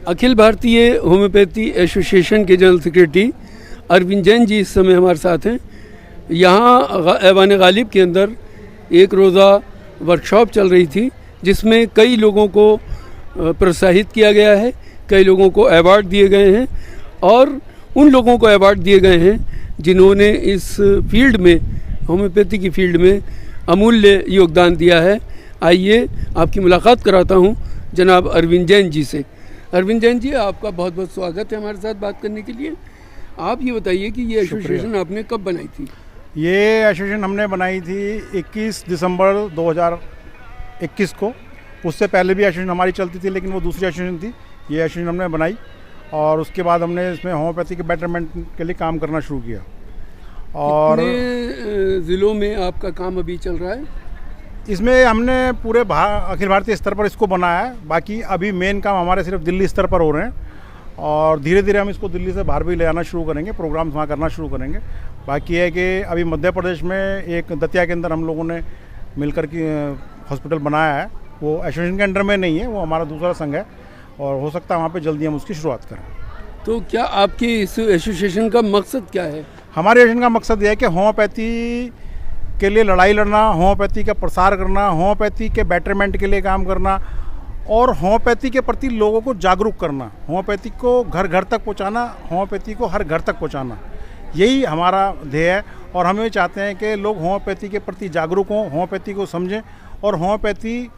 Akhil Bharatiya homeopathy association के general secretary Arvind Jain ji इस समय हमारे साथ हैं। यहाँ ऐवान गालिब के अंदर एक रोज़ा वर्कशॉप चल रही थी जिसमें कई लोगों को प्रोत्साहित किया गया है, कई लोगों को अवार्ड दिए गए हैं और उन लोगों को अवार्ड दिए गए हैं जिन्होंने इस फील्ड में, होम्योपैथी की फील्ड में अमूल्य योगदान दिया है। आइए आपकी मुलाकात कराता हूँ जनाब अरविंद जैन जी से। अरविंद जैन जी, आपका बहुत बहुत स्वागत है हमारे साथ बात करने के लिए। आप ये बताइए कि ये एसोसिएशन आपने कब बनाई थी? ये एसोसिएशन हमने बनाई थी 21 दिसंबर 2021 को। उससे पहले भी एसोसिएशन हमारी चलती थी, लेकिन वो दूसरी एसोसिएशन थी। ये एसोसिएशन हमने बनाई और उसके बाद हमने इसमें होम्योपैथी के बेटरमेंट के लिए काम करना शुरू किया। और ज़िलों में आपका काम अभी चल रहा है? इसमें हमने पूरे अखिल भारतीय स्तर पर इसको बनाया है। बाकी अभी मेन काम हमारे सिर्फ दिल्ली स्तर पर हो रहे हैं और धीरे धीरे हम इसको दिल्ली से बाहर भी ले आना शुरू करेंगे, प्रोग्राम्स वहाँ करना शुरू करेंगे। बाकी है कि अभी मध्य प्रदेश में एक दतिया के अंदर हम लोगों ने मिलकर के हॉस्पिटल बनाया है। वो एसोसिएशन के अंडर में नहीं है, वो हमारा दूसरा संघ है और हो सकता है वहाँ पे जल्दी हम उसकी शुरुआत करें। तो क्या आपके इस एसोसिएशन का मकसद क्या है? हमारे एसोसिएशन का मकसद यह है कि होम्योपैथी के लिए लड़ाई लड़ना, होम्योपैथी का प्रसार करना, होम्योपैथी के बेटरमेंट के लिए काम करना और होम्योपैथी के प्रति लोगों को जागरूक करना, होम्योपैथी को घर घर तक पहुंचाना, होम्योपैथी को हर घर तक पहुंचाना, यही हमारा ध्येय है। और हम ये चाहते हैं कि लोग होम्योपैथी के प्रति जागरूक हों, होम्योपैथी को समझें और होम्योपैथी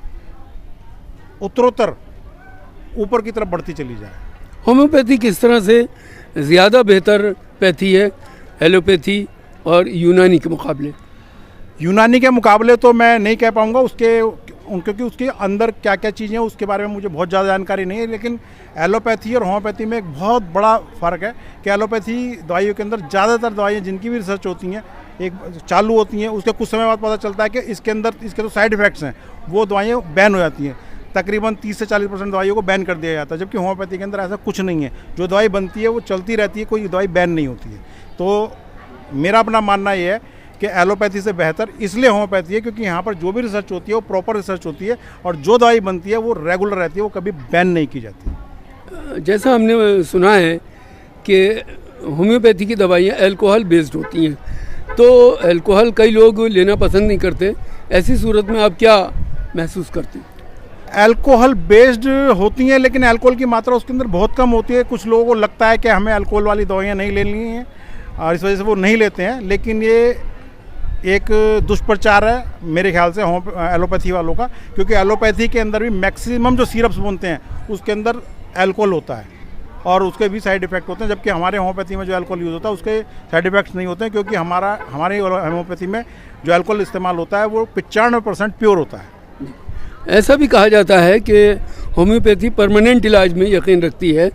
उत्तरोत्तर ऊपर की तरफ बढ़ती चली जाए। होम्योपैथी किस तरह से ज़्यादा बेहतर पैथी है एलोपैथी और यूनानी के मुकाबले? यूनानी के मुकाबले तो मैं नहीं कह पाऊँगा क्योंकि उसके अंदर क्या क्या चीज़ें हैं उसके बारे में मुझे बहुत ज़्यादा जानकारी नहीं है। लेकिन एलोपैथी और होम्योपैथी में एक बहुत बड़ा फ़र्क है कि एलोपैथी दवाइयों के अंदर ज़्यादातर दवाइयाँ जिनकी भी रिसर्च होती हैं एक चालू होती हैं, उसके कुछ समय बाद पता चलता है कि इसके अंदर इसके तो साइड इफ़ेक्ट्स हैं, वो दवाइयाँ बैन हो जाती हैं। तकरीबन 30 से 40% दवाइयों को बैन कर दिया जाता है, जबकि होम्योपैथी के अंदर ऐसा कुछ नहीं है। जो दवाई बनती है वो चलती रहती है, कोई दवाई बैन नहीं होती है। तो मेरा अपना मानना ये है कि एलोपैथी से बेहतर इसलिए होम्योपैथी है क्योंकि यहाँ पर जो भी रिसर्च होती है वो प्रॉपर रिसर्च होती है और जो दवाई बनती है वो रेगुलर रहती है, वो कभी बैन नहीं की जाती। जैसा हमने सुना है कि होम्योपैथी की दवाइयाँ अल्कोहल बेस्ड होती हैं, तो अल्कोहल कई लोग लेना पसंद नहीं करते। ऐसी सूरत में आप क्या महसूस करते हैं? अल्कोहल बेस्ड होती हैं लेकिन अल्कोहल की मात्रा उसके अंदर बहुत कम होती है। कुछ लोगों को लगता है कि हमें अल्कोहल वाली दवाइयाँ नहीं लेनी हैं और इस वजह से वो नहीं लेते हैं, लेकिन ये एक दुष्प्रचार है मेरे ख्याल से एलोपैथी वालों का, क्योंकि एलोपैथी के अंदर भी मैक्सिमम जो सिरप्स बनते हैं उसके अंदर अल्कोहल होता है और उसके भी साइड इफ़ेक्ट होते हैं। जबकि हमारे होम्योपैथी में जो अल्कोहल यूज़ होता है उसके साइड इफ़ेक्ट्स नहीं होते हैं, क्योंकि हमारे होम्योपैथी में जो अल्कोहल इस्तेमाल होता है वो 95% प्योर होता है। ऐसा भी कहा जाता है कि होम्योपैथी परमानेंट इलाज में यकीन रखती है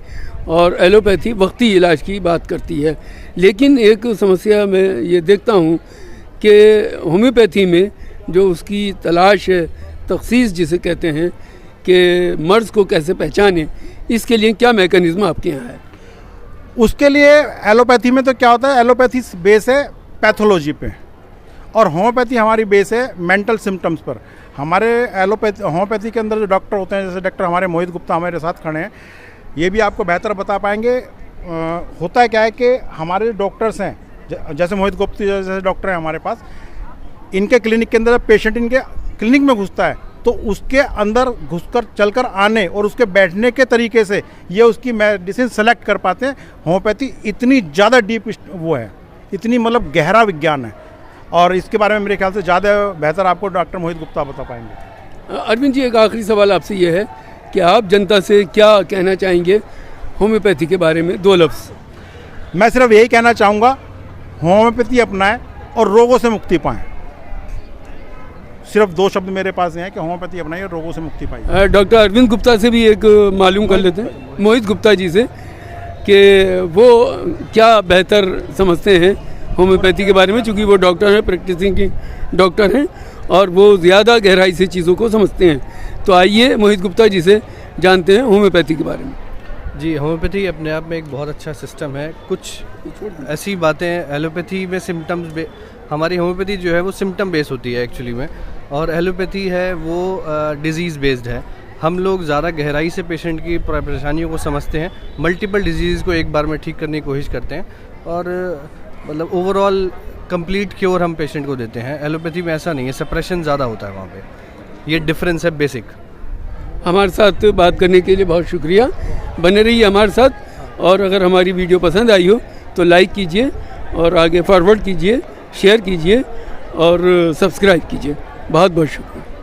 और एलोपैथी वक्ती इलाज की बात करती है। लेकिन एक समस्या मैं ये देखता हूँ कि होम्योपैथी में जो उसकी तलाश है, तखसीस जिसे कहते हैं कि मर्ज़ को कैसे पहचाने, इसके लिए क्या मैकेनिज़्म आपके यहाँ है? उसके लिए एलोपैथी में तो क्या होता है, एलोपैथी बेस है पैथोलॉजी पे और होम्योपैथी हमारी बेस है मेंटल सिम्टम्स पर। हमारे होम्योपैथी के अंदर जो डॉक्टर होते हैं, जैसे डॉक्टर हमारे मोहित गुप्ता हमारे साथ खड़े हैं, ये भी आपको बेहतर बता पाएंगे। होता है क्या है कि हमारे डॉक्टर्स हैं, जैसे मोहित गुप्ता जैसे डॉक्टर हैं हमारे पास, इनके क्लिनिक के अंदर पेशेंट इनके क्लिनिक में घुसता है तो उसके अंदर घुसकर चलकर आने और उसके बैठने के तरीके से ये उसकी मेडिसिन सेलेक्ट कर पाते हैं। होम्योपैथी इतनी ज़्यादा डीप वो है, इतनी मतलब गहरा विज्ञान है और इसके बारे में मेरे ख्याल से ज़्यादा बेहतर आपको डॉक्टर मोहित गुप्ता बता पाएंगे। अरविंद जी, एक आखिरी सवाल आपसे ये है कि आप जनता से क्या कहना चाहेंगे होम्योपैथी के बारे में? 2 लफ्ज़। मैं सिर्फ यही कहना चाहूँगा, होम्योपैथी अपनाएं और रोगों से मुक्ति पाएं। सिर्फ 2 शब्द मेरे पास हैं कि होम्योपैथी अपनाइए और रोगों से मुक्ति पाइए। डॉक्टर अरविंद गुप्ता से भी एक मालूम कर लेते हैं, मोहित गुप्ता जी से, कि वो क्या बेहतर समझते हैं होम्योपैथी के बारे में, चूँकि वो डॉक्टर हैं, प्रैक्टिसिंग के डॉक्टर हैं और वो ज़्यादा गहराई से चीज़ों को समझते हैं। तो आइए मोहित गुप्ता जी से जानते हैं होम्योपैथी के बारे में। जी, होम्योपैथी अपने आप में एक बहुत अच्छा सिस्टम है। कुछ ऐसी बातें एलोपैथी में सिम्टम्स, हमारी होम्योपैथी जो है वो सिम्टम बेस्ड होती है एक्चुअली में, और एलोपैथी है वो डिज़ीज़ बेस्ड है। हम लोग ज़्यादा गहराई से पेशेंट की परेशानियों को समझते हैं, मल्टीपल डिजीज़ को एक बार में ठीक करने की कोशिश करते हैं और मतलब ओवरऑल कंप्लीट क्योर हम पेशेंट को देते हैं। एलोपैथी में ऐसा नहीं है, सप्रेशन ज़्यादा होता है वहाँ पे। ये डिफरेंस है बेसिक। हमारे साथ बात करने के लिए बहुत शुक्रिया। बने रहिए हमारे साथ और अगर हमारी वीडियो पसंद आई हो तो लाइक कीजिए और आगे फॉरवर्ड कीजिए, शेयर कीजिए और सब्सक्राइब कीजिए। बहुत बहुत शुक्रिया।